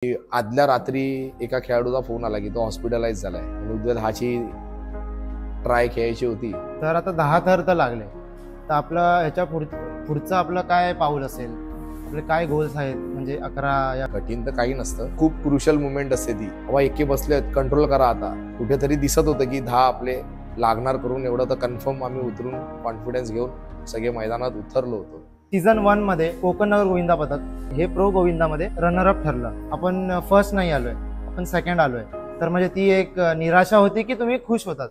आदल्या रात्री एका खेळाडूचा फोन आला की तो हॉस्पिटलाइज झालाय आणि उद्या 10ची ट्राय खेळायची होती. तर आता 10 थर तर लागले, तर आपलं ह्याच्या पुढचं आपलं काय पाऊल असेल, आपले काय गोल्स आहेत? म्हणजे 11 या कठीण तर काही नसतं, खूप क्रुशियल मुवमेंट असते ती. बाबा एके बसलेत, कंट्रोल करा. आता कुठेतरी दिसत होतं की 10 आपले लागणार करून एवढं तर कन्फर्म आम्ही उतरून कॉन्फिडन्स घेऊन सगळे मैदानात उतरलो होतो. सीझन 1 मध्ये कोकणनगर गोविंदा पथक हे प्रो गोविंदामध्ये रनरअप ठरलं. आपण फर्स्ट नाही आलोय, आपण सेकंड आलोय. तर म्हणजे ती एक निराशा होती की तुम्ही खुश होतात?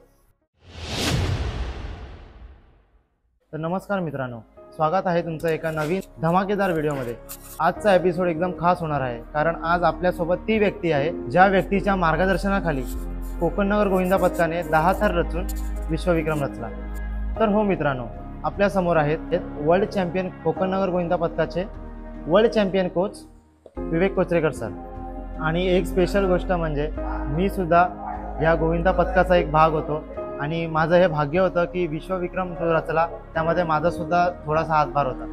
तर नमस्कार मित्रांनो, स्वागत आहे तुमचं एका नवीन धमाकेदार व्हिडिओमध्ये. आजचा एपिसोड एकदम खास होणार आहे, कारण आज आपल्यासोबत ती व्यक्ती आहे ज्या व्यक्तीच्या मार्गदर्शनाखाली कोकणनगर गोविंदा पथकाने 10 थर रचून विश्वविक्रम रचला. तर हो मित्रांनो, आपल्या समोर आहेत वर्ल्ड चॅम्पियन कोकणनगर गोविंदा पथकाचे वर्ल्ड चॅम्पियन कोच विवेक कोचरेकर सर. आणि एक स्पेशल गोष्ट म्हणजे मी सुद्धा या गोविंदा पथकाचा एक भाग होतो आणि माझं हे भाग्य होतं की विश्वविक्रम जो रचला त्यामध्ये माझा सुद्धा थोडासा हातभार होता.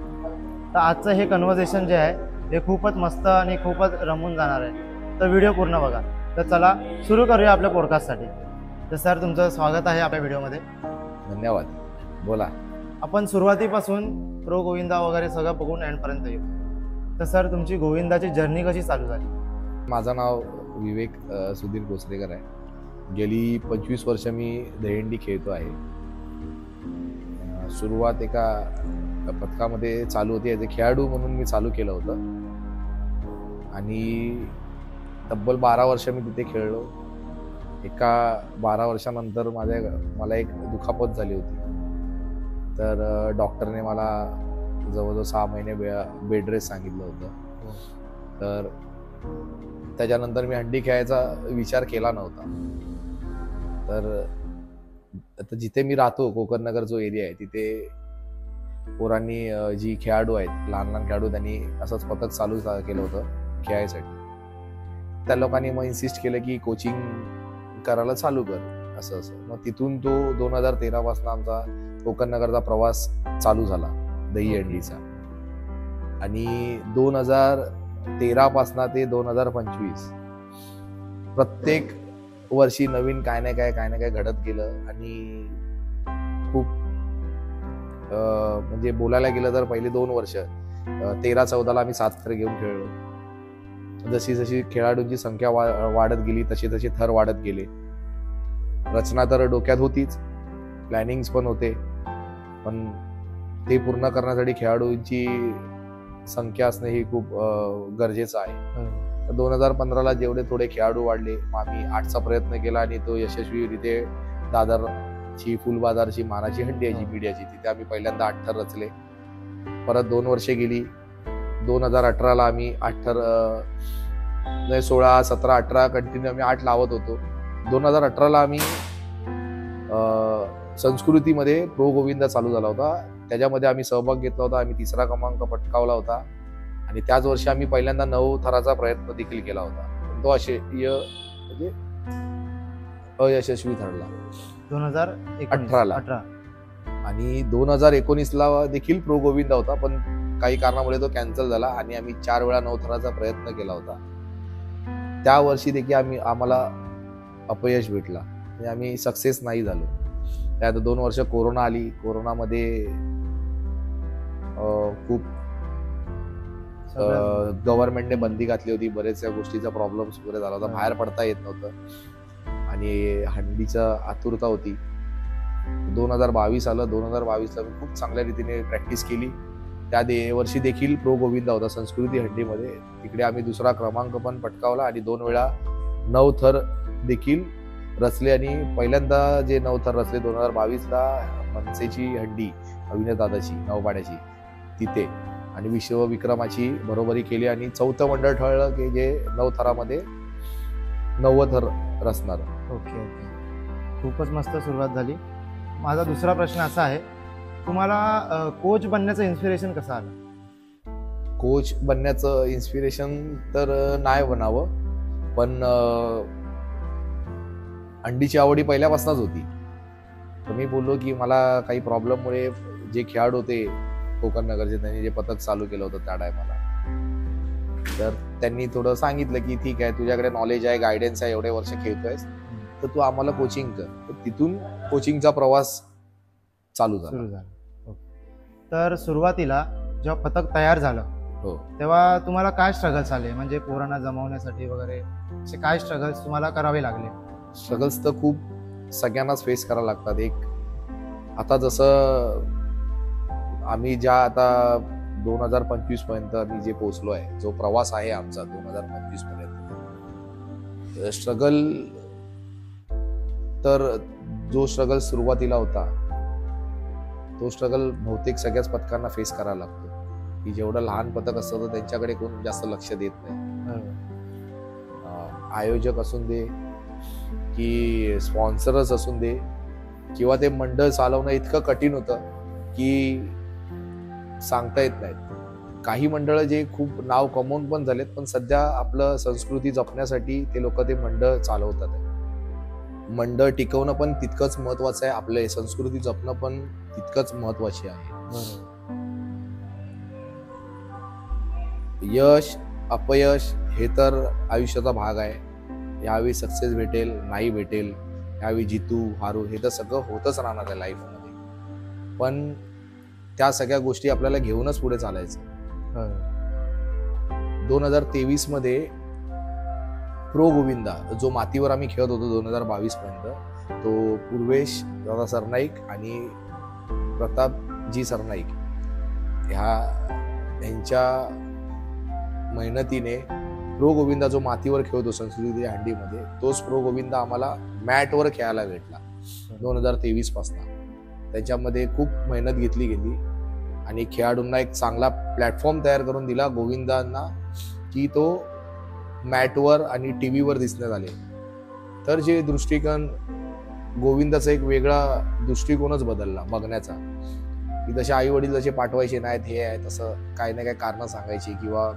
तर आजचं हे कन्व्हर्सेशन जे आहे ते खूपच मस्त आणि खूपच रमून जाणार आहे. तर व्हिडिओ पूर्ण बघा. तर चला सुरू करूया आपल्या पॉडकास्टसाठी. तर सर, तुमचं स्वागत आहे आपल्या व्हिडिओमध्ये. धन्यवाद. बोला. आपण सुरुवातीपासून प्रो गोविंदा वगैरे सगळं बघून एंडपर्यंत येऊ. तर सर, तुमची गोविंदाची जर्नी कशी चालू झाली? माझं नाव विवेक सुधीर कोचरेकर आहे. गेली 25 वर्ष मी दहीहंडी खेळतो आहे. सुरुवात एका पथकामध्ये चालू होती, ॲज अ खेळाडू म्हणून मी चालू केलं होतं आणि तब्बल 12 वर्ष मी तिथे खेळलो. एका 12 वर्षानंतर मला एक दुखापत झाली होती. तर डॉक्टरने मला जवळजवळ 6 महिने बेड रेस्ट सांगितलं होतं. तर त्याच्यानंतर मी हंडी खेळायचा विचार केला नव्हता. तर आता जिथे मी राहतो, कोकणनगर जो एरिया आहे, तिथे पोरांनी जी खेळाडू आहेत, लहान लहान खेळाडू, त्यांनी असंच पथक चालू केलं होतं खेळायसाठी. त्या लोकांनी मग इन्सिस्ट केलं की कोचिंग करायला चालू कर, असं असं. मग तिथून तो 2013 पासून आमचा कोकणनगरचा प्रवास चालू झाला दहीहंडीचा. आणि 2013 पासून ते 2025 प्रत्येक वर्षी नवीन काय ना काय घडत गेलं. आणि खूप म्हणजे बोलायला गेलं तर पहिले 2 वर्ष 13-14ला आम्ही 7 थर घेऊन खेळलो. जशी जशी खेळाडूंची संख्या वाढत गेली तशी तशी थर वाढत गेले. रचना तर डोक्यात होतीच, प्लॅनिंग्स पण होते, पण ते पूर्ण करण्यासाठी खेळाडूंची संख्या असणे ही खूप गरजेचं आहे. 2015ला जेवढे थोडे खेळाडू वाढले, मग आम्ही 8चा प्रयत्न केला आणि तो यशस्वीरित्या दादरची फुलबाजारची मानाची हंडी आहे जी मीडियाची, तिथे आम्ही पहिल्यांदा 8 थर रचले. परत 2 वर्षे गेली. 2018ला आम्ही 8 थर 16, 17, 18 कंटिन्यू आम्ही 8 लावत होतो. 2018ला आम्ही संस्कृतीमध्ये प्रो गोविंदा चालू झाला होता, त्याच्यामध्ये आम्ही सहभाग घेतला होता. आम्ही 3रा क्रमांक पटकावला होता आणि त्याच वर्षी आम्ही पहिल्यांदा 9 थराचा प्रयत्न देखील केला होता, पण तो म्हणजे अयशस्वी ठरला 2018ला. आणि 2019ला देखील प्रो गोविंदा होता, पण काही कारणामुळे तो कॅन्सल झाला आणि आम्ही 4 वेळा 9 थराचा प्रयत्न केला होता. त्या वर्षी देखील आम्हाला अपयश भेटला आणि आम्ही सक्सेस नाही झालो. त्यात 2 वर्ष कोरोना आली. कोरोनामध्ये खूप गव्हर्नमेंटने बंदी घातली होती, बऱ्याचशा गोष्टीचा प्रॉब्लेम्स वगैरे झाला होता, बाहेर पडता येत नव्हतं आणि हंडीचं आतुरता होती. 2022 आलं. 2022ला मी खूप चांगल्या रीतीने प्रॅक्टिस केली. त्या वर्षी देखील प्रो गोविंदा होता संस्कृती हंडीमध्ये, तिकडे आम्ही 2रा क्रमांक पण पटकावला आणि 2 वेळा 9 थर देखील रचले. आणि पहिल्यांदा जे 9 थर रचले 2022ला मनसेची हंडी अविनाशदादाची 9 पाड्याची तिथे, आणि विश्वविक्रमाची बरोबरी केली आणि 4थं मंडळ ठरलं की जे 9 थरामध्ये 9 थर रचणार. ओके, खूपच मस्त सुरुवात झाली. माझा दुसरा प्रश्न असा आहे, तुम्हाला कोच बनण्याचं इन्स्पिरेशन कसं आलं? कोच बनण्याचं इन्स्पिरेशन तर नाही बनावं, पण हंडीची आवडी पहिल्यापासूनच होती. तर मी बोललो की मला काही प्रॉब्लेममुळे जे खेळाडू होते कोकणनगरचे, त्यांनी जे पथक चालू केलं होतं त्या टायमाला, तर त्यांनी थोडं सांगितलं की ठीक आहे, तुझ्याकडे नॉलेज आहे, गायडन्स आहे, एवढे वर्ष खेळतोयस, तर तू आम्हाला कोचिंग कर. तर तिथून कोचिंगचा प्रवास चालू झाला. सुरू झालं. ओके. तर सुरुवातीला जेव्हा पथक तयार झालं हो. तेव्हा तुम्हाला काय स्ट्रगल्स आले, म्हणजे पोरांना जमवण्यासाठी वगैरे असे काय स्ट्रगल्स तुम्हाला करावे लागले? स्ट्रगल्स तर खूप सगळ्यांनाच फेस करावं लागतात. एक आता जसं आम्ही ज्या आता 2025 पर्यंत आम्ही जे पोहोचलो आहे, जो प्रवास आहे आमचा 2025 पर्यंत, स्ट्रगल तर जो स्ट्रगल सुरुवातीला होता तो स्ट्रगल बहुतेक सगळ्याच पथकांना फेस करावा लागतो. की जेवढं लहान पथक असतं तर त्यांच्याकडे कोण जास्त लक्ष देत नाही. आयोजक असून दे की स्पॉन्सरच असून दे किंवा ते मंडळ चालवणं इतकं कठीण होतं की सांगता येत नाहीत. काही मंडळ जे खूप नाव कमवून पण झालेत, पण सध्या आपलं संस्कृती जपण्यासाठी ते लोक ते मंडळ चालवतात. मंडळ टिकवणं पण तितकंच महत्वाचं आहे, आपलं संस्कृती जपणं पण तितकंच महत्वाची आहे. यश अपयश हे तर आयुष्याचा भाग आहे. यावेळी सक्सेस भेटेल, नाही भेटेल, यावेळी जितू हारू हे तर सगळं होतच राहणार आहे लाईफमध्ये. पण त्या सगळ्या गोष्टी आपल्याला घेऊनच पुढे चालायचं. 2023 मध्ये प्रो गोविंदा जो मातीवर आम्ही खेळत होतो 2022 पर्यंत, तो पूर्वेश दादा सरनाईक आणि प्रतापजी सरनाईक यांच्या मेहनतीने प्रो गोविंदा जो मातीवर खेळतो संस्कृती हंडीमध्ये, तोच प्रो गोविंदा आम्हाला मॅटवर खेळायला भेटला 2023 पासून. त्याच्यामध्ये खूप मेहनत घेतली गेली आणि खेळाडूंना एक चांगला प्लॅटफॉर्म तयार करून दिला गोविंदांना की तो मॅटवर आणि टीव्हीवर दिसण्यात आले. तर जे दृष्टिकोन गोविंदाचा एक वेगळा दृष्टिकोनच बदलला बघण्याचा, की जसे आई वडील जसे पाठवायचे नाहीत, हे आहे तसं काही ना काही कारण सांगायची किंवा,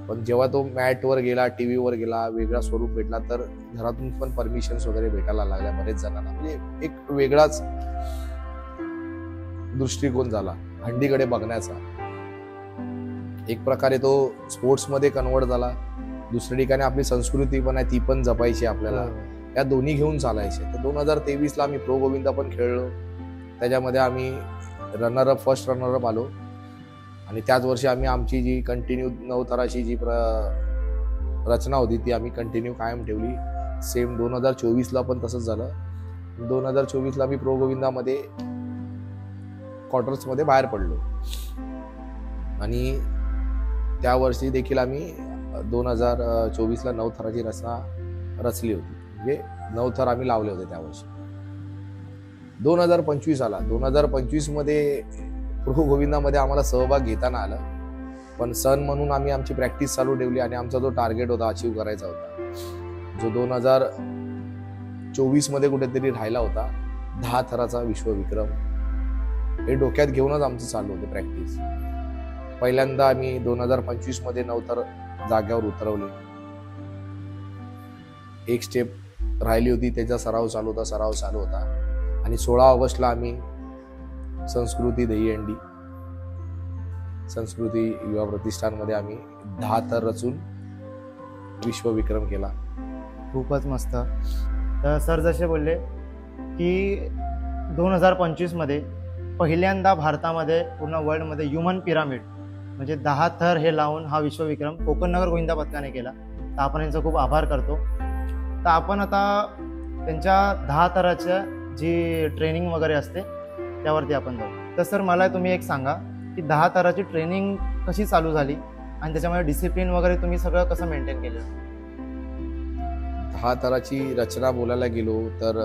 पण जेव्हा तो मॅटवर गेला, टीव्हीवर गेला, वेगळा स्वरूप भेटला, तर घरातून पण परमिशन्स वगैरे भेटायला लागल्या बरेच जणांना. म्हणजे एक वेगळाच दृष्टिकोन झाला हंडीकडे बघण्याचा. एक प्रकारे तो स्पोर्ट्समध्ये कन्वर्ट झाला. दुसऱ्या ठिकाणी आपली संस्कृती पण आहे, ती पण जपायची आपल्याला. या दोन्ही घेऊन चालायचे. तर 2023 ला आम्ही प्रो गोविंदा पण खेळलो. त्याच्यामध्ये आम्ही फर्स्ट रनरअप आलो. आणि त्याच वर्षी आम्ही आमची जी कंटिन्यू 9 थराची जी रचना होती ती आम्ही कंटिन्यू कायम ठेवली. सेम 2024 ला पण तसंच झालं. 2024 ला आम्ही प्रो गोविंदामध्ये क्वार्टर्स मध्ये बाहेर पडलो. आणि त्या वर्षी देखील आम्ही 2024 ला 9 थराची रचना रचली होती. म्हणजे 9 थर आम्ही लावले होते त्या वर्षी. 2025 आला. 2025 मध्ये प्रो गोविंदामध्ये आम्हाला सहभाग घेताना आला, पण सण म्हणून आम्ही आमची प्रॅक्टिस चालू ठेवली आणि आमचा जो टार्गेट होता अचीव करायचा होता, जो 2024 मध्ये कुठेतरी राहिला होता, 10 थराचा विश्वविक्रम, हे डोक्यात घेऊनच आमचं चालू होतं प्रॅक्टिस. पहिल्यांदा आम्ही 2025 मध्ये 9 थर जाग्यावर उतरवले. एक स्टेप राहिली होती, त्याचा सराव चालू होता. आणि 16 ऑगस्टला आम्ही संस्कृती दहीहंडी संस्कृती युवा प्रतिष्ठानमध्ये आम्ही 10 थर रचून विश्वविक्रम केला. खूपच मस्त. तर सर जसे बोलले की 2025 मध्ये पहिल्यांदा भारतामध्ये पूर्ण वर्ल्डमध्ये ह्युमन पिरामिड म्हणजे 10 थर हे लावून हा विश्वविक्रम कोकण नगर गोविंदा पथकाने केला. तर आपण यांचा खूप आभार करतो. तर आपण आता त्यांच्या 10 थराच्या जी ट्रेनिंग वगैरे असते त्यावरती आपण जाऊ. तर सर मला तुम्ही एक सांगा की 10 थराची ट्रेनिंग कशी चालू झाली आणि त्याच्यामध्ये डिसिप्लिन वगैरे तुम्ही सगळं कसं मेंटेन केलं? 10 थराची रचना बोलायला गेलो तर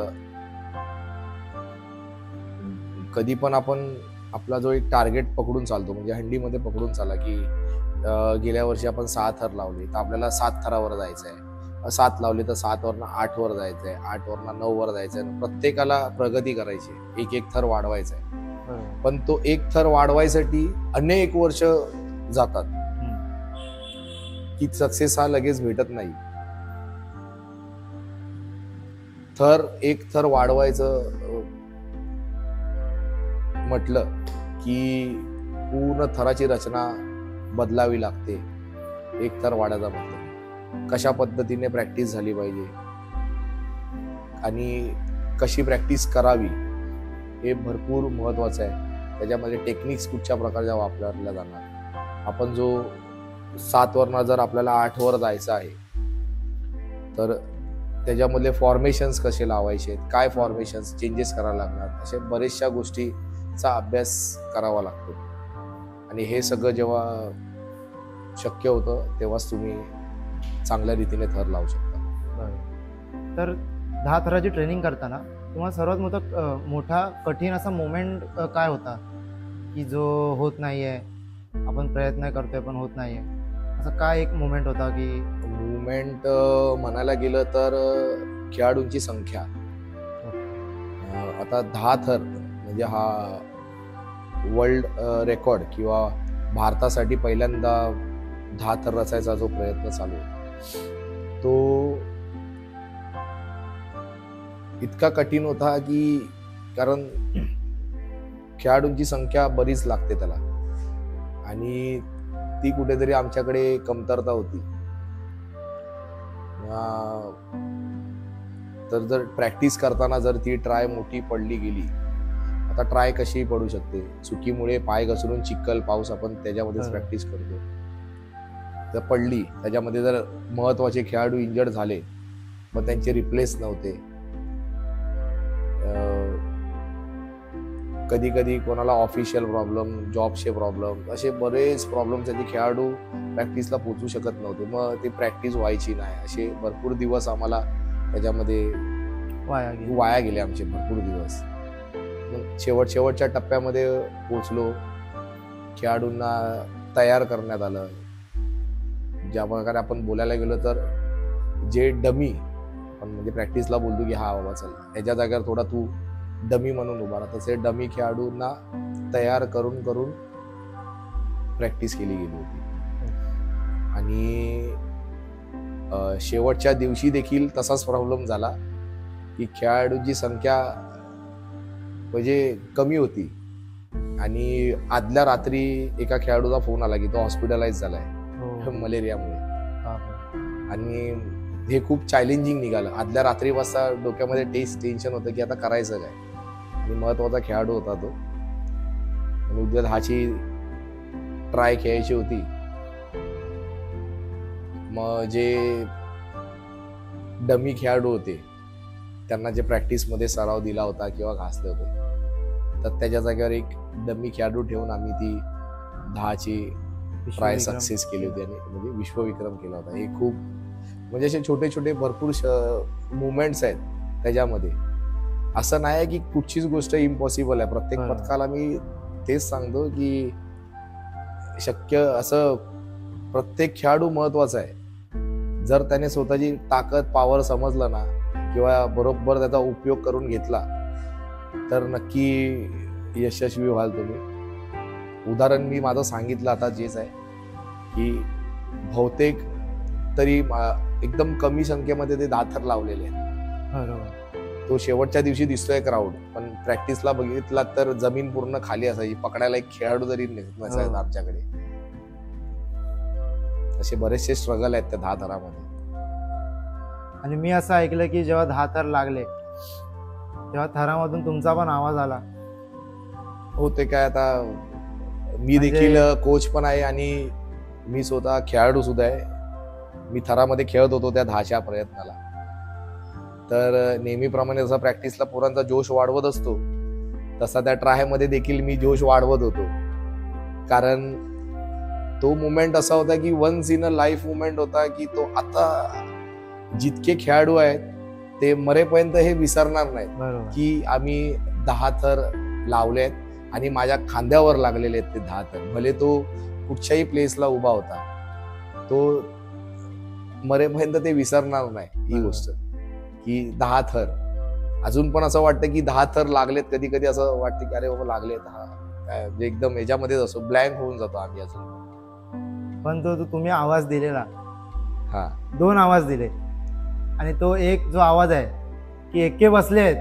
कधी पण आपण आपला जो एक टार्गेट पकडून चालतो, म्हणजे हंडीमध्ये पकडून चाला की गेल्या वर्षी आपण 6 थर लावले तर आपल्याला 7 थरावर जायचं आहे, 7 लावले तर 7 वरनं 8 वर जायचंय, 8 वरनं 9 वर जायचंय. प्रत्येकाला प्रगती करायची, एक थर वाढवायचा आहे. पण तो एक थर वाढवायसाठी अनेक वर्ष जातात की सक्सेस हा लगेच भेटत नाही. एक थर वाढवायचं म्हटलं की पूर्ण थराची रचना बदलावी लागते. एक थर वाढायचा मतलब कशा पद्धतीने प्रॅक्टिस झाली पाहिजे आणि कशी प्रॅक्टिस करावी हे भरपूर महत्वाचं आहे. त्याच्यामध्ये टेक्निक्स कुठच्या प्रकारच्या वापरल्या जाणार. आपण जो 7 वरनं जर आपल्याला 8 वर जायचं आहे तर त्याच्यामधले फॉर्मेशन्स कसे लावायचे, काय फॉर्मेशन्स चेंजेस करायला लागणार, अशा बऱ्याचशा गोष्टीचा अभ्यास करावा लागतो. आणि हे सगळं जेव्हा शक्य होतं तेव्हाच तुम्ही चांगल्या रीतीने थर लावू शकता. तर 10 थराची ट्रेनिंग करताना तुम्हाला सर्वात मोठा कठीण असा मोमेंट काय होता की जो होत नाहीये, आपण प्रयत्न करतोय पण होत नाहीये, असं काय एक मोमेंट होता? की मुवमेंट म्हणायला गेलं तर खेळाडूंची संख्या. आता 10 थर म्हणजे हा वर्ल्ड रेकॉर्ड किंवा भारतासाठी पहिल्यांदा 10 थर रचायचा जो प्रयत्न चालू आहे तो इतका कठीण होता की कारण खेळाडूंची संख्या बरीच लागते त्याला आणि ती कुठेतरी आमच्याकडे कमतरता होती. तर जर प्रॅक्टिस करताना जर ती ट्राय मोठी पडली गेली, आता ट्राय कशी पडू शकते, चुकीमुळे पाय घसरून चिखल पाऊस आपण त्याच्यामध्येच प्रॅक्टिस करतो, तर पडली त्याच्यामध्ये जर महत्वाचे खेळाडू इंजर्ड झाले मग त्यांचे रिप्लेस नव्हते, कधी कधी कोणाला ऑफिशियल प्रॉब्लेम, जॉबचे प्रॉब्लेम, असे बरेच प्रॉब्लेम त्यांचे खेळाडू प्रॅक्टिसला पोहोचू शकत नव्हते, मग ते प्रॅक्टिस व्हायची नाही. असे भरपूर दिवस आम्हाला त्याच्यामध्ये वाया गेले आमचे भरपूर दिवस. मग शेवटच्या टप्प्यामध्ये पोहोचलो, खेळाडूंना तयार करण्यात आलं. ज्या प्रकारे आपण बोलायला गेलो तर जे डमी आपण म्हणजे प्रॅक्टिसला बोलतो की हा बाबा चल ह्याच्या जागेवर थोडा तू डमी म्हणून उभा राहा, तसे डमी खेळाडूंना तयार करून करून प्रॅक्टिस केली गेली होती. आणि शेवटच्या दिवशी देखील तसाच प्रॉब्लेम झाला की खेळाडूंची संख्या म्हणजे कमी होती आणि आदल्या रात्री एका खेळाडूचा फोन आला की तो हॉस्पिटलाइज झालाय मलेरियामुळे. आणि हे खूप चॅलेंजिंग निघालं. आदल्या रात्री वाजता डोक्यामध्ये टेन्शन होतं की आता करायचं काय, आणि महत्वाचा खेळाडू होता तो आणि उद्या 10ची ट्राय खेळायची होती. मग जे डमी खेळाडू होते त्यांना जे प्रॅक्टिसमध्ये सराव दिला होता किंवा घासले होते, तर त्याच्या जागेवर एक डमी खेळाडू ठेवून आम्ही ती 10ची ट्राय सक्सेस केली होती आणि म्हणजे विश्वविक्रम केला होता. हे खूप म्हणजे असे छोटे छोटे भरपूर मुवमेंट्स आहेत त्याच्यामध्ये. असं नाही की कुठचीच गोष्ट इम्पॉसिबल आहे. प्रत्येक पथकाला मी तेच सांगतो की शक्य असं प्रत्येक खेळाडू महत्वाचा आहे. जर त्याने स्वतःची ताकद पॉवर समजलं ना किंवा बरोबर त्याचा उपयोग करून घेतला तर नक्की यशस्वी व्हाल तुम्ही. उदाहरण मी माझं सांगितलं आता जेच आहे की बहुतेक तरी एकदम कमी संख्येमध्ये ते 10 थर लावलेले आहेत. तो शेवटच्या दिवशी दिसतोय क्राऊड, पण प्रॅक्टिसला बघितला तर जमीन पूर्ण खाली असायची, पकडायला एक खेळाडू जरी नसायचा आमच्याकडे. असे बरेचसे स्ट्रगल आहेत त्या 10 थरामध्ये. आणि मी असं ऐकलं की जेव्हा 10 थर लागले तेव्हा थरामधून तुमचा पण आवाज आला. हो, ते काय आता मी देखील कोच पण आहे आणि मी स्वतः खेळाडू सुद्धा आहे. मी थरामध्ये खेळत होतो त्या 10च्या प्रयत्नाला. तर नेहमीप्रमाणे जसा प्रॅक्टिसला पोरांचा जोश वाढवत असतो तसा त्या ट्रायमध्ये देखील मी जोश वाढवत होतो. कारण तो मुवमेंट असा होता की once in a life moment होता की तो आता जितके खेळाडू आहेत ते मरेपर्यंत हे विसरणार नाहीत की आम्ही 10 थर लावलेत आणि माझ्या खांद्यावर लागलेले आहेत ते 10 थर. भले तो कुठच्याही प्लेसला उभा होता, तो मरेपर्यंत ते विसरणार नाही ही गोष्ट की 10 थर. अजून पण असं वाटतं की 10 थर लागलेत. कधी कधी असं वाटतं की अरे बाबा लागलेत, हा काय एकदम याच्यामध्येच असो ब्लँक होऊन जातो आम्ही अजून. पण तो तुम्ही आवाज दिलेला, हा 2 आवाज दिले आणि तो एक जो आवाज आहे की एक्के बसले आहेत,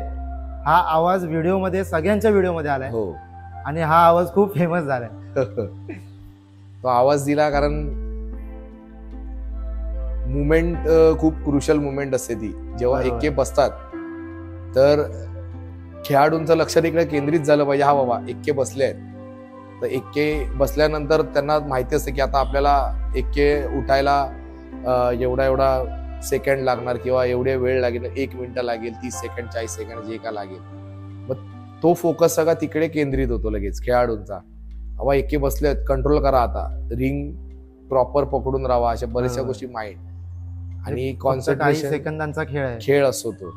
हा आवाज व्हिडिओमध्ये सगळ्यांच्या व्हिडिओमध्ये आलाय. हो, आणि हा आवाज खूप फेमस झालाय. तो आवाज दिला कारण मुमेंट खूप क्रुशल मुमेंट असते ती, जेव्हा बरोबर. एक्के बसतात तर खेळाडूंचं लक्ष तिकडे केंद्रित झालं पाहिजे. हा बाबा एक्के बसले आहेत, तर एक्के बसल्यानंतर त्यांना माहिती असते की आता आपल्याला एक्के उठायला एवढा सेकंड लागणार किंवा एवढे वेळ लागेल, 1 मिनिट लागेल, 30 सेकंड 40 सेकंड जे का लागेल. मग तो फोकस सगळा तिकडे केंद्रित होतो लगेच खेळाडूंचा. बाबा एक्के बसले, कंट्रोल करा, आता रिंग प्रॉपर पकडून राहा, अशा बऱ्याचशा बरोबर. गोष्टी माइंड आणि काही कॉन्सन्ट्रेशन सेकंदांचा खेळ खेळ असतो तो.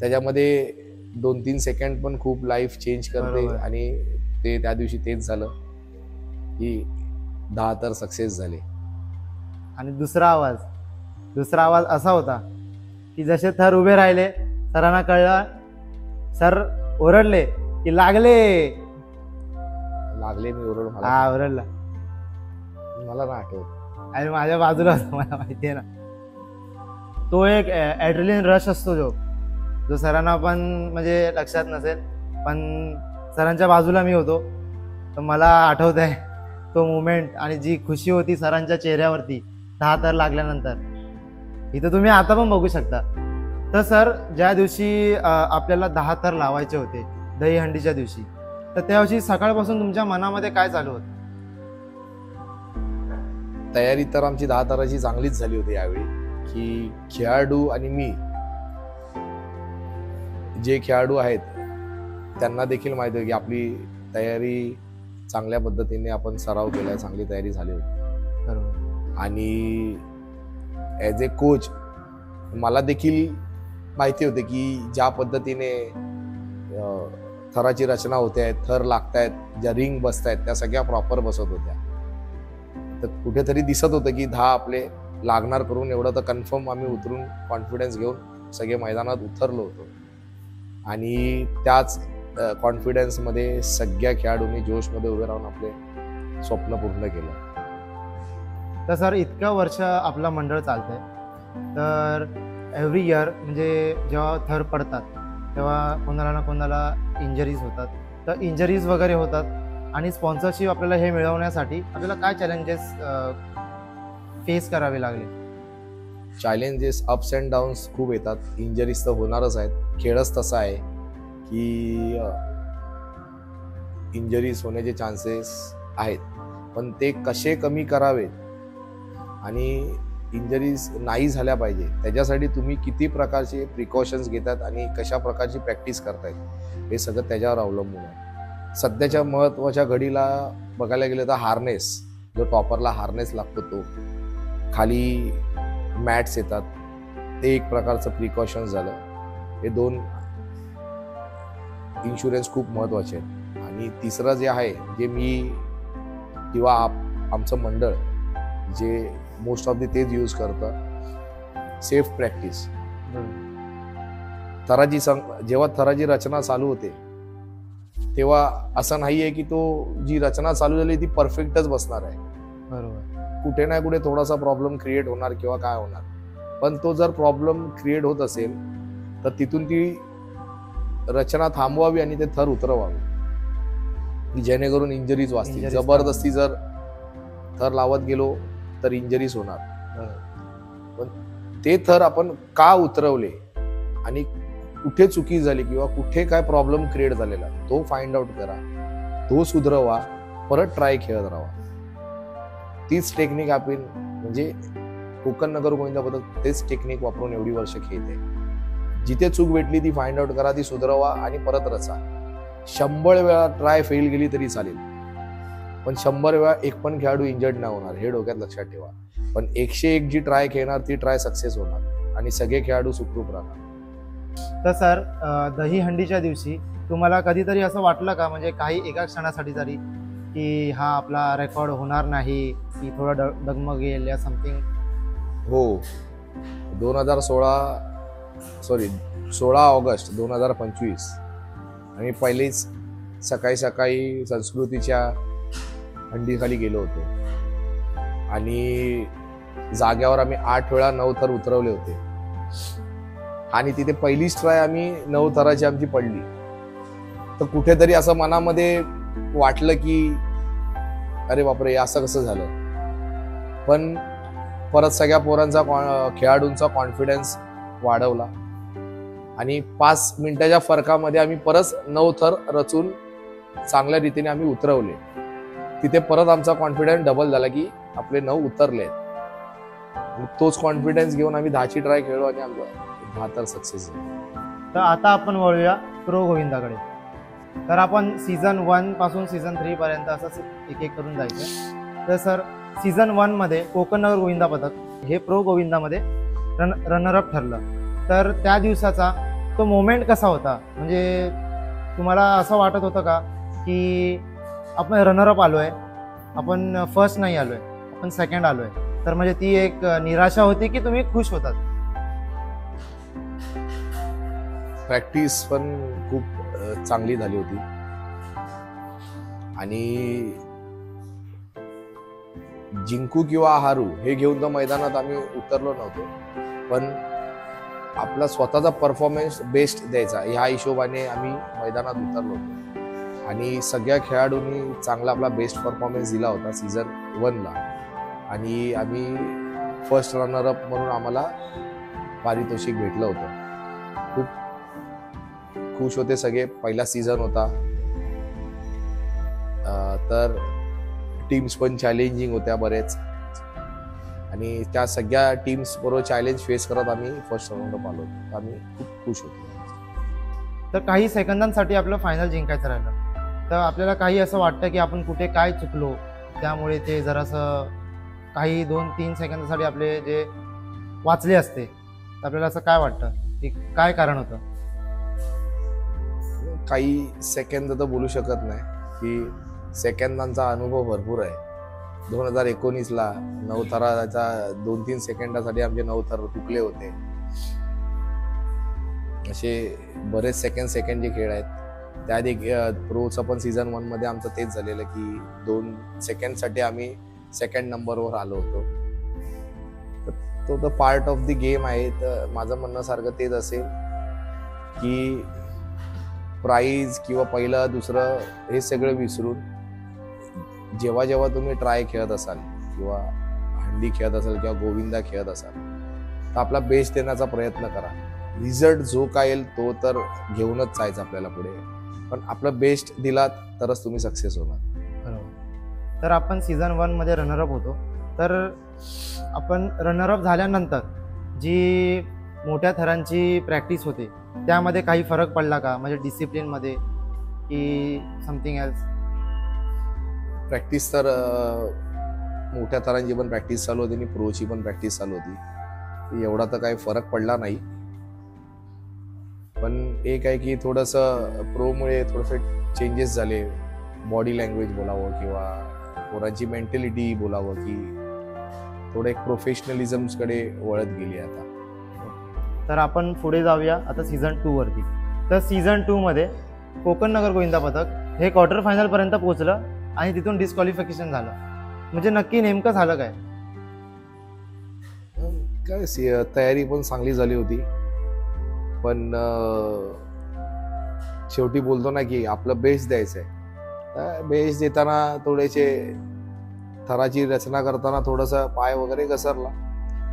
त्याच्यामध्ये 2-3 सेकंड पण खूप लाईफ चेंज करते. बरोबर. आणि ते त्या दिवशी तेच झालं की 10 तर सक्सेस झाले. आणि दुसरा आवाज असा होता की जसे थर उभे राहिले, सरांना कळलं, सर ओरडले की लागले. मी ओरड, हा, ओरडला. मला ना आठवत. आणि माझ्या बाजूला होता, मला माहिती आहे ना. तो एक ॲड्रेलिन रश असतो जो सरांना पण म्हणजे लक्षात नसेल, पण सरांच्या बाजूला मी होतो, तर मला आठवत आहे तो मुमेंट आणि जी खुशी होती सरांच्या चेहऱ्यावरती 10 तर लागल्यानंतर. इथं तुम्ही आता पण बघू शकता. तर सर, ज्या दिवशी आपल्याला 10 थर लावायचे होते दहीहंडीच्या दिवशी, तर त्या दिवशी सकाळपासून तुमच्या मनामध्ये काय चालू होतं? तयारी तर आमची 10 थराची चांगलीच झाली होती यावेळी, की खेळाडू आणि मी, जे खेळाडू आहेत त्यांना देखील माहिती आहे की आपली तयारी चांगल्या पद्धतीने आपण सराव केलाय, चांगली तयारी झाली होती. बरोबर. आणि ॲज ए कोच मला देखील माहिती होते की ज्या पद्धतीने थराची रचना होते, थर लागतायत, ज्या रिंग बसतायत त्या सगळ्या प्रॉपर बसत होत्या. तर कुठेतरी दिसत होतं की 10 आपले लागणार करून, एवढं तर कन्फर्म आम्ही उतरून कॉन्फिडन्स घेऊन सगळे मैदानात उतरलो होतो. आणि त्याच कॉन्फिडन्समध्ये सगळ्या खेळाडूंनी जोशमध्ये उभे राहून आपले स्वप्न पूर्ण केलं. तर सर, इतकं वर्ष आपलं मंडळ चालतंय, तर एव्हरी इयर म्हणजे जेव्हा थर पडतात तेव्हा कोणाला ना कोणाला इंजरीज होतात. तर इंजरीज वगैरे होतात आणि स्पॉन्सरशिप आपल्याला हे मिळवण्यासाठी आपल्याला काय चॅलेंजेस फेस करावे लागले? चॅलेंजेस, अप्स अँड डाऊन्स खूप येतात. इंजरीज तर होणारच आहेत. खेळच तसा आहे की इंजरीज होण्याचे चान्सेस आहेत, पण ते कसे कमी करावेत आणि इंजरीज नाही झाल्या पाहिजे त्याच्यासाठी तुम्ही किती प्रकारचे प्रिकॉशन्स घेतात आणि कशा प्रकारची प्रॅक्टिस करतायत, हे सगळं त्याच्यावर अवलंबून आहे. सध्याच्या महत्त्वाच्या घडीला बघायला गेलं तर हार्नेस, जो टॉपरला हार्नेस लागतो, तो खाली मॅट्स येतात, ते एक प्रकारचं प्रिकॉशन्स झालं. हे 2 इन्शुरन्स खूप महत्त्वाचे आहेत. आणि तिसरं जे आहे, जे मी किंवा आमचं मंडळ जे मोस्ट ऑफ तेच यूज करतं, सेफ प्रॅक्टिस. जेव्हा थराची रचना चालू होते तेव्हा असं नाहीये की तो जी रचना चालू झाली ती परफेक्टच बसणार आहे. बरोबर. कुठे ना कुठे थोडासा प्रॉब्लेम क्रिएट होणार किंवा काय होणार, पण तो जर प्रॉब्लेम क्रिएट होत असेल तर तिथून ती रचना थांबवावी आणि ते थर उतरवावे की जेणेकरून इंजरीज वाचतील. जबरदस्ती जर थर लावत गेलो तर इंजरीज होणार. पण ते थर आपण का उतरवले आणि कुठे चुकी झाली किंवा कुठे काय प्रॉब्लेम क्रिएट झालेला, तो फाइंड आउट करा, तो सुधरवा, परत ट्राय खेळत राहा. तीच टेक्निक आपण म्हणजे कोकण नगर गोविंदा पद्धत तेच टेक्निक वापरून एवढी वर्ष खेळते. जिथे चूक भेटली ती फाइंड आउट करा, ती सुधरवा आणि परत रचा. 100 वेळा ट्राय फेल गेली तरी चालेल, पण 100 वेळा एक पण खेळाडू इंजर्ड नाही होणार, हे डोक्यात लक्षात ठेवा. पण 101 जी ट्राय खेळणार ती ट्राय सक्सेस होणार आणि सगळे खेळाडू सुखरूप राहणार. तर सर, दहीहंडीच्या दिवशी तुम्हाला कधीतरी असं वाटलं का, म्हणजे काही एका क्षणासाठी तरी, की हा आपला रेकॉर्ड होणार नाही, की थोडं डगमगेल या समथिंग? हो, 16 ऑगस्ट 2025 आम्ही पहिलेच सकाळी सकाळी संस्कृतीच्या हंडीखाली गेलो होतो आणि जाग्यावर आम्ही 8 वेळा 9 थर उतरवले होते आणि तिथे पहिलीच ट्राय आम्ही 9 थराची आमची पडली. तर कुठेतरी असं मनामध्ये वाटलं की अरे बापरे, असं कसं झालं. पण परत सगळ्या पोरांचा खेळाडूंचा कॉन्फिडन्स वाढवला आणि 5 मिनिटाच्या फरकामध्ये आम्ही परत 9 थर रचून चांगल्या रीतीने आम्ही उतरवले. तिथे परत आमचा कॉन्फिडन्स डबल झाला की आपले 9 उतरले. तोच कॉन्फिडन्स घेऊन आम्ही 10ची ट्राय खेळलो आणि आमचा 10 तर सक्सेस झाला. तर आता आपण वळूया प्रो गोविंदाकडे. तर आपण सीझन 1 पासून सीझन 3 पर्यंत असं एक एक करून जायचं. तर सर, सीझन 1 मध्ये कोकण नगर गोविंदा पदक हे प्रो गोविंदामध्ये रनरअप ठरलं. तर त्या दिवसाचा तो मोमेंट कसा होता? म्हणजे तुम्हाला असं वाटत होतं का की आपण रनरअप आलोय, आपण फर्स्ट नाही आलोय, आपण सेकंड आलोय? तर म्हणजे ती एक निराशा होती की तुम्ही खुश होतात? प्रॅक्टिस पण खूप चांगली झाली होती आणि जिंकू किंवा हारू हे घेऊन तर मैदानात आम्ही उतरलो नव्हतो, पण आपला स्वतःचा परफॉर्मन्स बेस्ट द्यायचा ह्या हिशोबाने आम्ही मैदानात उतरलो होतो आणि सगळ्या खेळाडूंनी चांगला आपला बेस्ट परफॉर्मन्स दिला होता सीझन 1 ला आणि आम्ही फर्स्ट रनरअप म्हणून आम्हाला पारितोषिक भेटलं होतं. खूप खुश होते सगळे. पहिला सीझन होता तर टीम्स पण चॅलेंजिंग होत्या बरेच आणि त्या सगळ्या टीम्स बरोबर चॅलेंज फेस करत आम्ही फर्स्ट राऊंड आलो. आम्ही खूप खुश होतो. तर काही सेकंदांसाठी आपलं फायनल जिंकायचं राहिलं, तर आपल्याला काही असं वाटतं की आपण कुठे काय चुकलो, त्यामुळे ते जरासं काही 2-3 सेकंदासाठी आपले जे वाचले असते, तर आपल्याला असं काय वाटतं की काय कारण होतं? काही सेकंद तर बोलू शकत नाही की सेकंदांचा अनुभव भरपूर आहे. 2019 ला 9 थराचा 2-3 सेकंदासाठी आमचे 9 थर तुटले होते. असे बरेच सेकंडचे खेळ आहेत. त्यात एक प्रोचं पण सीझन 1 मध्ये आमचं तेच झालेलं की 2 सेकंडसाठी आम्ही सेकंड नंबरवर आलो होतो. तो तर पार्ट ऑफ द गेम आहे. तर माझं म्हणणं सारखं तेच असेल की प्राईज किंवा पहिलं दुसरं हे सगळं विसरून जेव्हा जेव्हा तुम्ही ट्राय खेळत असाल किंवा हंडी खेळत असाल किंवा गोविंदा खेळत असाल तर आपला बेस्ट देण्याचा प्रयत्न करा. रिझल्ट जो काय येईल तो तर घेऊनच जायचं आपल्याला पुढे, पण आपला बेस्ट दिलात तरच तुम्ही सक्सेस होणार. बरोबर. तर आपण सीझन 1 मध्ये रनरअप होतो. तर आपण रनरअप झाल्यानंतर जी मोठ्या थरांची प्रॅक्टिस होते त्यामध्ये काही फरक पडला का? म्हणजे डिसिप्लिनमध्ये की समथिंग एल्स? प्रॅक्टिस तर मोठ्या थरांची पण प्रॅक्टिस चालू होती आणि प्रोची पण प्रॅक्टिस चालू होती. एवढा तर काही फरक पडला नाही, पण एक आहे की थोडंसं प्रोमुळे थोडंसं चेंजेस झाले. बॉडी लँग्वेज बोलावं किंवा पोरांची मेंटॅलिटी बोलावं की थोडं एक प्रोफेशनलिझम्सकडे वळत गेली आता. तर आपण पुढे जाऊया आता सीझन 2 वरती. तर सीझन 2 मध्ये कोकण नगर गोविंदा पथक हे क्वार्टर फायनल पर्यंत पोहोचलं आणि तिथून डिस्क्वालिफिकेशन झालं. म्हणजे नक्की नेमकं झालं काय? काय तयारी पण चांगली झाली होती, पण शेवटी बोलतो ना की आपलं बेस्ट द्यायचं आहे. बेस्ट देताना थोडेसे थराची रचना करताना थोडंसं पाय वगैरे घसरला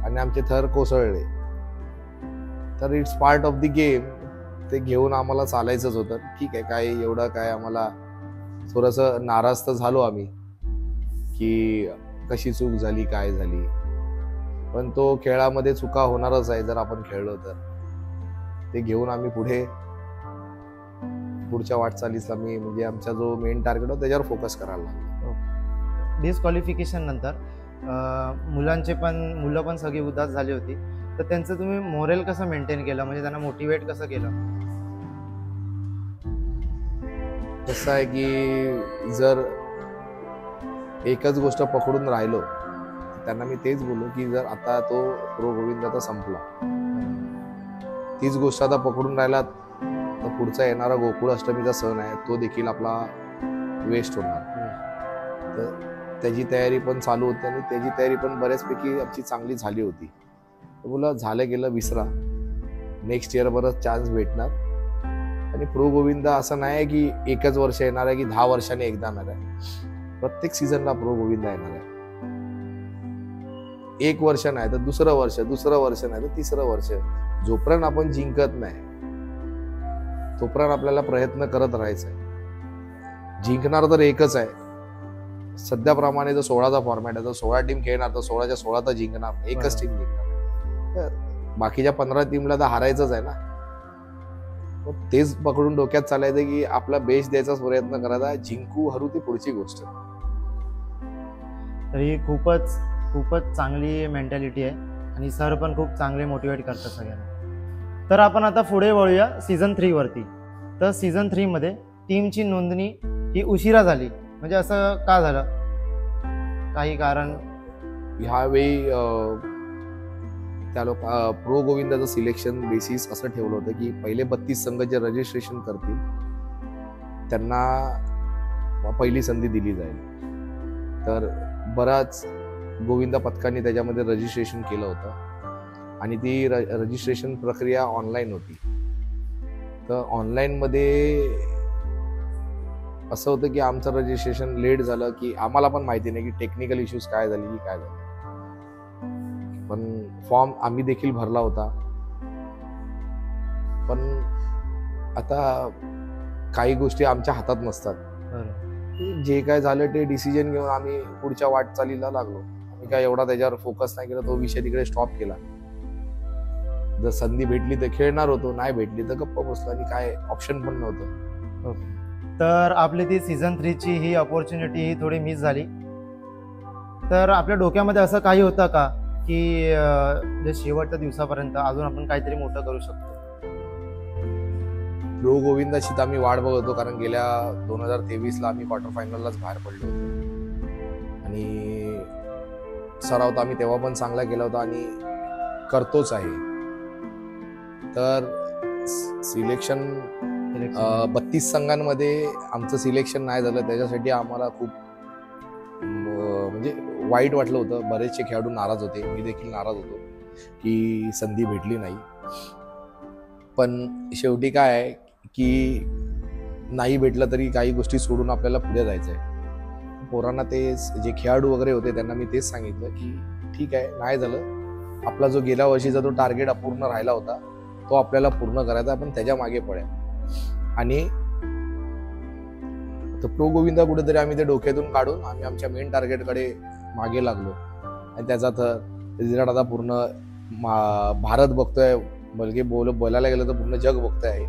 आणि आमचे थर कोसळले. तर it's part of the game. ते घेऊन आम्हाला चालायचंच होतं. ठीक आहे, काय एवढं काय आम्हाला थोडंसं नाराज तर झालो आम्ही की कशी चूक झाली काय झाली, पण तो खेळामध्ये चुका होणारच आहे जर आपण खेळलो तर. ते घेऊन आम्ही पुढच्या वाटचालीस आम्ही म्हणजे आमचा जो मेन टार्गेट होता त्याच्यावर फोकस करायला लागलो. डिस्क्वालिफिकेशन नंतर मुलं पण सगळी उदास झाली होती. तर त्यांचं तुम्ही मोरल कसं मेंटेन केलं? म्हणजे त्यांना मोटिवेट कसं केलं? कसं आहे की जर एकच गोष्ट पकडून राहिलो त्यांना मी तेच बोललो की जर आता तो प्रो गोविंदाचा संपला, तीच गोष्ट आता पकडून राहिला तर पुढचा येणारा गोकुळ अष्टमीचा सण आहे तो देखील आपला वेस्ट होणार. तर त्याची तयारी पण चालू होती आणि त्याची तयारी पण बऱ्याचपैकी आमची चांगली झाली होती. बोला झालं गेलं विसरा, नेक्स्ट इयर बरंच चान्स भेटणार. आणि प्रो गोविंदा असं नाही की एकच वर्ष येणार आहे की 10 वर्षांनी एकदा येणार आहे. प्रत्येक सीझनला प्रो गोविंदा येणार आहे. 1 वर्ष नाही तर दुसरं वर्ष नाही तर तिसरं वर्ष, जोपर्यंत आपण जिंकत नाही तोपर्यंत आपल्याला प्रयत्न करत राहायचा आहे. जिंकणार तर एकच आहे. सध्याप्रमाणे जर 16चा फॉर्मॅट आहे तर 16 टीम खेळणार तर 16च्या 16 तर जिंकणार, एकच टीम जिंकणार. तर बाकीच्या 15 टीमला तर हारायचंच आहे ना. तेच पकडून डोक्यात चालायचं की आपला बेस्ट द्यायचा प्रयत्न करायचा, जिंकू हरू ती पुढची गोष्ट. तरी खूपच चांगली मेंटॅलिटी आहे आणि सर पण खूप चांगले मोटिवेट करतात सगळ्यांना. तर आपण आता पुढे वळूया सीझन 3 वरती. तर सीझन 3 मध्ये टीमची नोंदणी ही उशिरा झाली, म्हणजे असं का झालं, काही कारण? ह्यावेळी त्या लोक प्रो गोविंदाचं सिलेक्शन बेसिस असं ठेवलं होतं की पहिले 32 संघ जे रजिस्ट्रेशन करतील त्यांना पहिली संधी दिली जाईल. तर बराच गोविंदा पथकांनी त्याच्यामध्ये रजिस्ट्रेशन केलं होतं आणि ती रजिस्ट्रेशन प्रक्रिया ऑनलाईन होती. तर ऑनलाईनमध्ये असं होतं की आमचं रजिस्ट्रेशन लेट झालं की आम्हाला पण माहिती नाही की टेक्निकल इश्यूज काय झाले की काय झाले. पण फॉर्म आम्ही देखील भरला होता. पण आता काही गोष्टी आमच्या हातात नसतात. जे काय झालं ते डिसिजन घेऊन आम्ही पुढच्या वाटचालीला लागलो. आम्ही काय एवढा त्याच्यावर फोकस नाही केला, तो विषय तिकडे स्टॉप केला. जर संधी भेटली तर खेळणार होतो, नाही भेटली तर गप्प बसलो आणि काय ऑप्शन पण नव्हतं. तर आपली ती सीझन 3ची ही अपॉर्च्युनिटी ही थोडी मिस झाली. तर आपल्या डोक्यामध्ये असं काही होतं का की जे शेवटच्या दिवसापर्यंत अजून आपण काहीतरी मोठं करू शकतो? प्रो गोविंदाची तर आम्ही वाट बघत होतो, कारण गेल्या 2023ला आम्ही क्वार्टर फायनललाच बाहेर पडलो होतो आणि सराव तर आम्ही तेव्हा पण चांगला केला होता आणि करतोच आहे. तर सिलेक्शन 32 संघांमध्ये आमचं सिलेक्शन नाही झालं, त्याच्यासाठी आम्हाला खूप म्हणजे वाईट वाटलं होतं. बरेचसे खेळाडू नाराज होते, मी देखील नाराज होतो की संधी भेटली नाही. पण शेवटी काय आहे की नाही भेटलं तरी काही गोष्टी सोडून आपल्याला पुढे जायचं आहे. पोरांना ते जे खेळाडू वगैरे होते त्यांना मी तेच सांगितलं की ठीक आहे, नाही झालं, आपला जो गेल्या वर्षीचा जो टार्गेट अपूर्ण राहिला होता तो आपल्याला पूर्ण करायचा, आपण त्याच्या मागे पडूया. आणि प्रो गोविंदा कुठेतरी आम्ही ते डोक्यातून काढून आम्ही आमच्या मेन टार्गेटकडे मागे लागलो आणि त्याचा तर रिझल्ट आता पूर्ण भारत बघतोय, बलके बोलायला गेलं तर पूर्ण जग बघतोय आहे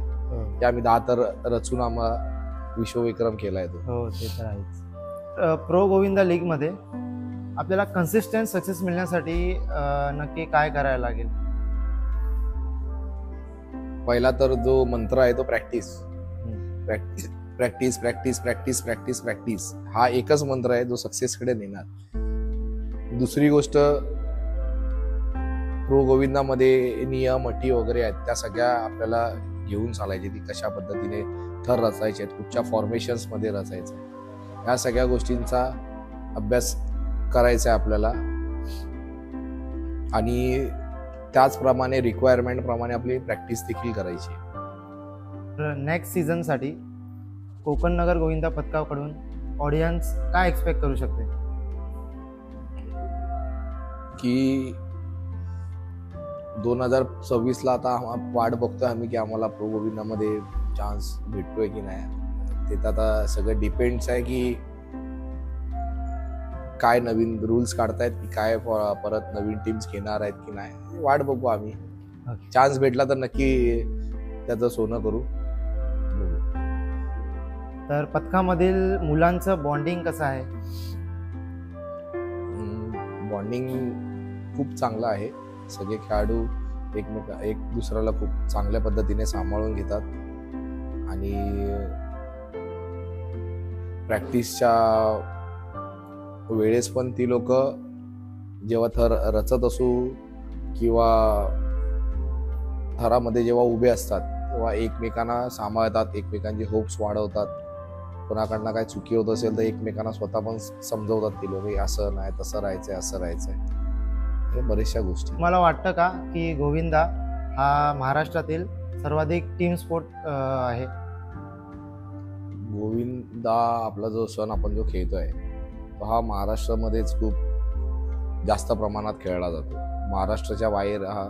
की आम्ही 10 तर रचून आम्हाला विश्वविक्रम केलाय तो. हो, ते तर आहेच. प्रो गोविंदा लीग मध्ये आपल्याला कन्सिस्टंट सक्सेस मिळण्यासाठी नक्की काय करायला लागेल? पहिला तर जो मंत्र आहे तो practice practice practice practice practice practice practice हा एकच मंत्र आहे जो सक्सेसकडे नेणार. दुसरी गोष्ट, प्रो गोविंदामध्ये नियम अटी वगैरे आहेत त्या सगळ्या आपल्याला घेऊन चालायचे, ती कशा पद्धतीने थर रचायचे आहेत, कुठच्या फॉर्मेशन्स मध्ये रचायचे, या सगळ्या गोष्टींचा अभ्यास करायचा आहे आपल्याला. आणि त्याचप्रमाणे रिक्वायरमेंट प्रमाणे आपली प्रॅक्टिस देखील करायची. नेक्स्ट सीझन साठी कोकण नगर गोविंदा पथकाकडून ऑडियन्स काय एक्सपेक्ट करू शकते? की 2026ला आता वाट बघतोय आम्ही की आम्हाला प्रो गोविंदामध्ये चान्स भेटतोय की नाही. ते तर आता सगळं डिपेंड्स आहे की काय नवीन रूल्स काढतायत की काय परत नवीन टीम्स घेणार आहेत की नाही, वाट बघू आम्ही. चान्स भेटला तर नक्की त्याचं सोनं करू. तर पथकामधील मुलांचं बॉन्डिंग कसं आहे? बॉन्डिंग खूप चांगलं आहे. सगळे खेळाडू एक दुसऱ्याला खूप चांगल्या पद्धतीने सांभाळून घेतात आणि प्रॅक्टिसच्या वेळेस पण ती लोक जेव्हा थर रचत असू किंवा थरामध्ये जेव्हा उभे असतात तेव्हा एकमेकांना सांभाळतात, एकमेकांचे होप्स वाढवतात. कोणाकडनं काय चुकी होत असेल तर एकमेकांना स्वतः पण समजवतात ती लोक, असं नाही तसं राहायचंय, असं राहायचंय, हे बऱ्याचशा गोष्टी. मला वाटतं का की गोविंदा हा महाराष्ट्रातील सर्वाधिक टीम स्पोर्ट आहे? गोविंदा आपला जो सण आपण जो खेळतोय तो हा महाराष्ट्रामध्येच खूप जास्त प्रमाणात खेळला जातो. महाराष्ट्राच्या बाहेर हा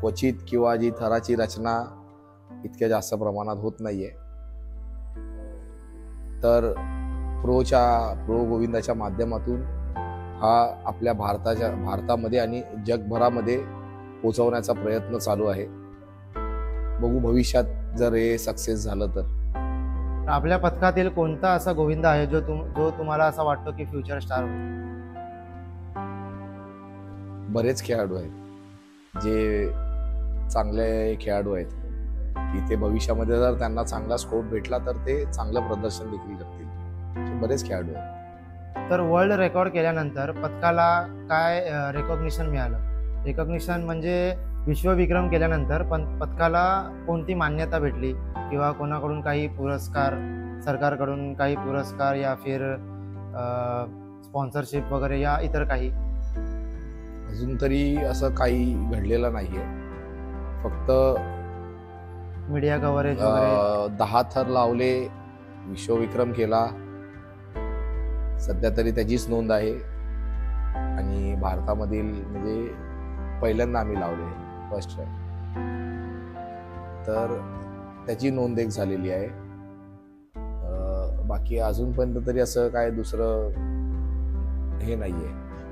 क्वचित किंवा जी थराची रचना इतक्या जास्त प्रमाणात होत नाहीये. तर प्रो गोविंदाच्या माध्यमातून हा आपल्या भारतामध्ये आणि जगभरामध्ये पोहोचवण्याचा प्रयत्न चालू आहे. बघू भविष्यात जर हे सक्सेस झालं तर. आपल्या पथकातील कोणता असा गोविंद आहे जो तुम्हाला असा वाटतो की फ्युचर स्टार होईल? बरेच खेळाडू आहेत जे चांगले खेळाडू आहेत की ते भविष्यामध्ये जर त्यांना चांगला स्कोप भेटला तर ते चांगलं प्रदर्शन देखील करतील. बरेच खेळाडू आहेत. तर वर्ल्ड रेकॉर्ड केल्यानंतर पथकाला काय रेकॉग्निशन मिळालं? रेकॉग्निशन म्हणजे विश्वविक्रम केल्यानंतर पथकाला कोणती मान्यता भेटली किंवा कोणाकडून काही पुरस्कार, सरकारकडून काही पुरस्कार या फिर स्पॉन्सरशिप वगैरे या इतर काही? अजून तरी असं काही घडलेलं नाहीये. फक्त मीडिया कव्हरेज वगैरे 10 थर लावले, विश्वविक्रम केला, सध्या तरी त्याचीच नोंद आहे. आणि भारतामधील म्हणजे पहिल्यांदा आम्ही लावले, फर्स्ट आहे, तर त्याची नोंद एक झालेली आहे. बाकी अजूनपर्यंत तरी असं काय दुसरं हे नाहीये.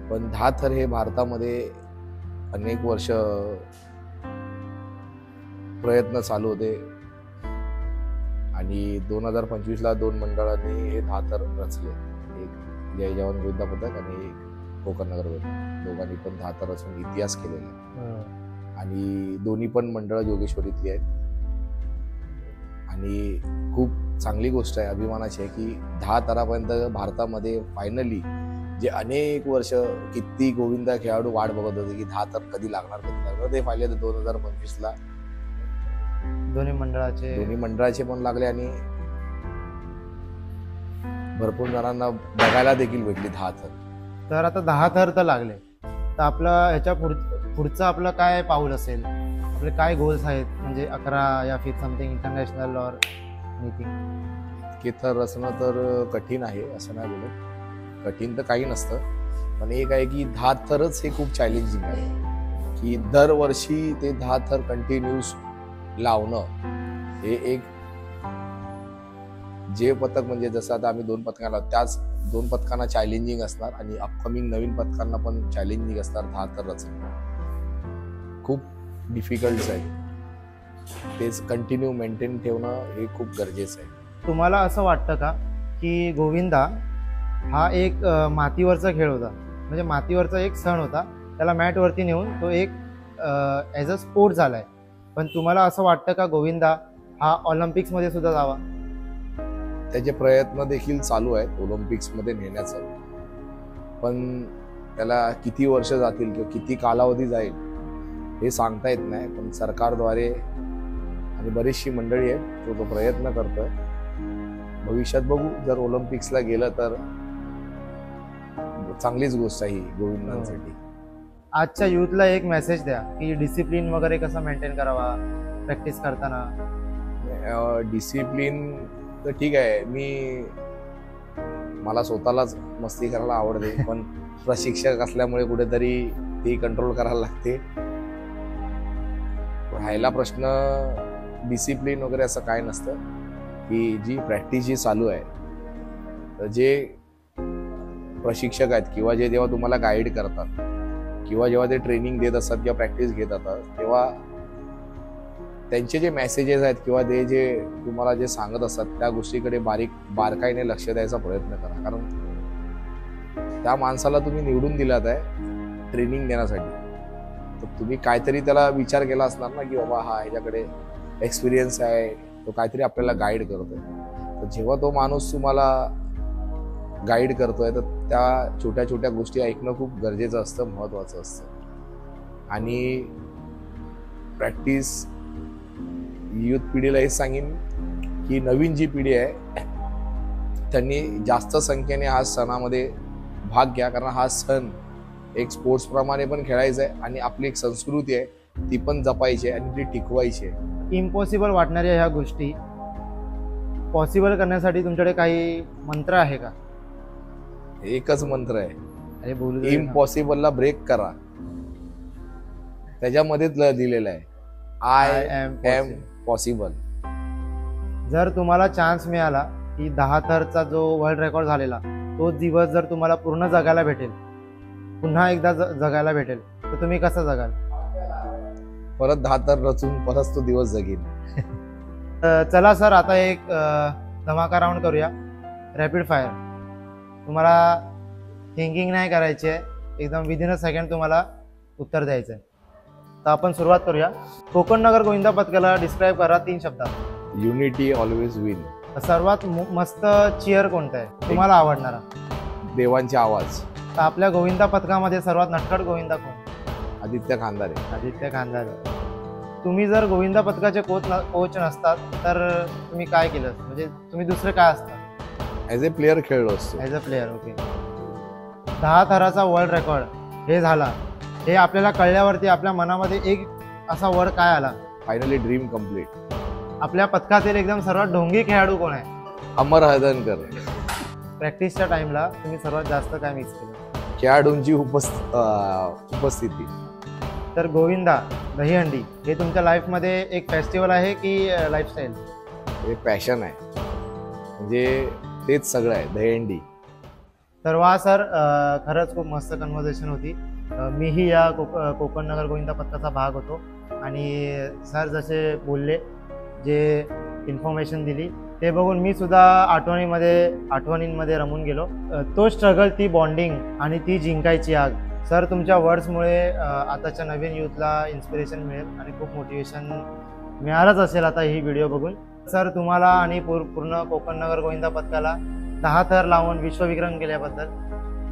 पण 10 थर हे भारतामध्ये अनेक वर्ष प्रयत्न चालू होते आणि 2025ला 2 मंडळांनी हे 10 थर रचले. एक जय जवान गोविंदा पथक आणि एक कोकण नगर पथक, दोघांनी पण 10 थर रचून इतिहास केलेला आहे. आणि दोन्ही पण मंडळ जोगेश्वरीतली आहेत. आणि खूप चांगली गोष्ट आहे, अभिमानाची आहे की 10 थरापर्यंत भारतामध्ये फायनली जे अनेक वर्ष किती गोविंदा खेळाडू वाट बघत होते की 10 थर कधी लागणार, ते फायनली 2025ला दोन्ही मंडळाचे पण लागले आणि भरपूर जणांना बघायला देखील भेटली 10 थर. तर आता 10 थर तर लागले, तर आपलं ह्याच्या पुढचं आपलं काय पाऊल असेल? आपले काय गोल्स आहेत? म्हणजे 11 या फिर समथिंग इंटरनॅशनल और एनिथिंग? की थर रचणं तर कठीण आहे असं नाही बोलत, कठीण तर काही नसतं. पण एक आहे की 10 थरच हे खूप चॅलेंजिंग आहे की दरवर्षी ते 10 थर कंटिन्यूस लावणं हे एक जे पथक म्हणजे जसं आता आम्ही 2 पथकांना त्याच 2 पथकांना चॅलेंजिंग असणार आणि अपकमिंग नवीन पथकांना पण चॅलेंजिंग असणार. 10 थर रचणं खूप डिफिकल्ट आहे, तेच कंटिन्यू मेंटेन ठेवणं हे खूप गरजेचं आहे. तुम्हाला असं वाटतं का की गोविंदा हा एक मातीवरचा खेळ होता, म्हणजे मातीवरचा एक सण होता, त्याला मॅटवरती नेऊन तो एक ॲज अ स्पोर्ट झालाय, पण तुम्हाला असं वाटतं का गोविंदा हा ऑलिम्पिक्समध्ये सुद्धा जावा? त्याचे प्रयत्न देखील चालू आहेत ओलिम्पिक्समध्ये नेण्याचा, पण त्याला किती वर्ष जातील किंवा किती कालावधी जाईल हे सांगता येत नाही. पण सरकारद्वारे आणि बरीचशी मंडळी आहेत तो प्रयत्न करतोय. भविष्यात बघू, जर ओलिम्पिक्सला गेलं तर चांगलीच गोष्ट आहे गोविंदांसाठी. आजच्या युथला एक मेसेज द्या की डिसिप्लिन वगैरे कसं मेंटेन करावा प्रॅक्टिस करताना. डिसिप्लिन तर ठीक आहे, मला स्वतःलाच मस्ती करायला आवडते, पण प्रशिक्षक असल्यामुळे कुठेतरी ती कंट्रोल करायला लागते. राहिला प्रश्न डिसिप्लिन वगैरे असं काय नसतं की जी प्रॅक्टिस जी चालू आहे, तर जे प्रशिक्षक आहेत किंवा जे जेव्हा तुम्हाला गाईड करतात किंवा जेव्हा ते ट्रेनिंग देत असतात किंवा प्रॅक्टिस घेत असतात, तेव्हा त्यांचे जे मेसेजेस आहेत किंवा ते जे तुम्हाला जे सांगत असतात त्या गोष्टीकडे बारकाईने लक्ष द्यायचा प्रयत्न करा. कारण त्या माणसाला तुम्ही निवडून दिलात आहे ट्रेनिंग देण्यासाठी, तर तुम्ही काहीतरी त्याला विचार केला असणार ना की बाबा हा ह्याच्याकडे एक्सपिरियन्स आहे, तो काहीतरी आपल्याला गाईड करतोय. तर जेव्हा तो माणूस तुम्हाला गाईड करतोय तर त्या छोट्या छोट्या गोष्टी ऐकणं खूप गरजेचं असतं, महत्वाचं असतं. आणि प्रॅक्टिस युथ पिढीला हेच सांगेन की नवीन जी पिढी आहे त्यांनी जास्त संख्येने हा सणामध्ये भाग घ्या, कारण हा सण एक स्पोर्ट्स प्रमाणे पण खेळायचा आहे आणि आपली एक संस्कृती आहे ती पण जपायची आहे आणि ती टिकवायची आहे. इम्पॉसिबल वाटणाऱ्या ह्या गोष्टी पॉसिबल करण्यासाठी तुमच्याकडे काही मंत्र आहे का? एकच मंत्र आहे, अरे बोलू दे ना. इम्पॉसिबलला ब्रेक करा, त्याच्यामध्येच दिलेलं आहे आय एम पॉसिबल. जर तुम्हाला चान्स मिळाला की 10 थरचा जो वर्ल्ड रेकॉर्ड झालेला तो दिवस जर तुम्हाला पूर्ण जगायला भेटेल, पुन्हा एकदा जगायला भेटेल, तर तुम्ही कसं जगाल? परत 10 थर रचून परत तो दिवस जगेल. चला सर, आता एक धमाका राऊंड करूया, रॅपिड फायर. तुम्हाला थिंकिंग नाही करायची आहे, एकदम विदिन अ सेकंड तुम्हाला उत्तर द्यायचं आहे. तर आपण सुरुवात करूया. कोकण नगर गोविंदा पथकाला डिस्क्राईब करा 3 शब्दात. Unity always win. सर्वात मस्त चिअर कोणता आहे तुम्हाला आवडणारा? देवांचे आवाज. तर आपल्या गोविंदा पथकामध्ये सर्वात नटखट गोविंदा कोण? आदित्य खांदारे. आदित्य खांदारे. तुम्ही जर गोविंदा पथकाचे कोच नसतात तर तुम्ही काय केलं, म्हणजे तुम्ही दुसरे काय असतात? ॲज ए प्लेअर खेळलो असतो. As a player. ओके. 10 थराचा वर्ल्ड रेकॉर्ड हे झाला, हे आपल्याला कळल्यावरती आपल्या मनामध्ये एक असा वर्ड काय आला? Finally dream complete. आपल्या पथकातील एकदम सर्वात ढोंगी खेळाडू कोण आहे? अमर हळदणकर. प्रॅक्टिसच्या टाइमला तुम्ही सर्वात जास्त काय मिस केलं? खेळाडूंची उपस्थिती. तर गोविंदा दहीहंडी हे तुमच्या लाईफमध्ये एक फेस्टिवल आहे की लाईफस्टाईल? हे पॅशन आहे, म्हणजे तेच सगळं आहे दहीहंडी. तर वा सर, खरंच खूप मस्त कन्व्हर्सेशन होती. मीही या कोकण नगर गोविंदा पथकाचा भाग होतो आणि सर जसे बोलले, जे इन्फॉर्मेशन दिली ते बघून मी सुद्धा आठवणींमध्ये रमून गेलो. तो स्ट्रगल, ती बॉन्डिंग आणि ती जिंकायची आग. सर, तुमच्या वर्ड्समुळे आताच्या नवीन यूथला इन्स्पिरेशन मिळेल आणि खूप मोटिवेशन मिळालंच असेल आता ही व्हिडिओ बघून. सर, तुम्हाला आणि पूर्ण कोकण नगर गोविंदा पथकाला 10 थर लावून विश्वविक्रम केल्याबद्दल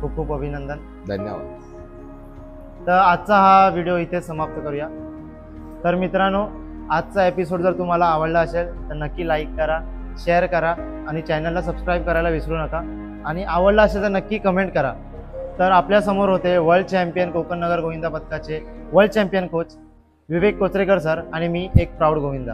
खूप खूप अभिनंदन. धन्यवाद. तर आजचा हा व्हिडिओ इथे समाप्त करूया. तर मित्रांनो, आजचा एपिसोड जर तुम्हाला आवडला असेल तर नक्की लाईक करा, शेअर करा आणि चॅनलला सबस्क्राईब करायला विसरू नका. आणि आवडला असेल तर नक्की कमेंट करा. तर आपल्यासमोर होते वर्ल्ड चॅम्पियन कोकण नगर गोविंदा पथकाचे वर्ल्ड चॅम्पियन कोच विवेक कोचरेकर सर आणि मी, एक प्राऊड गोविंदा.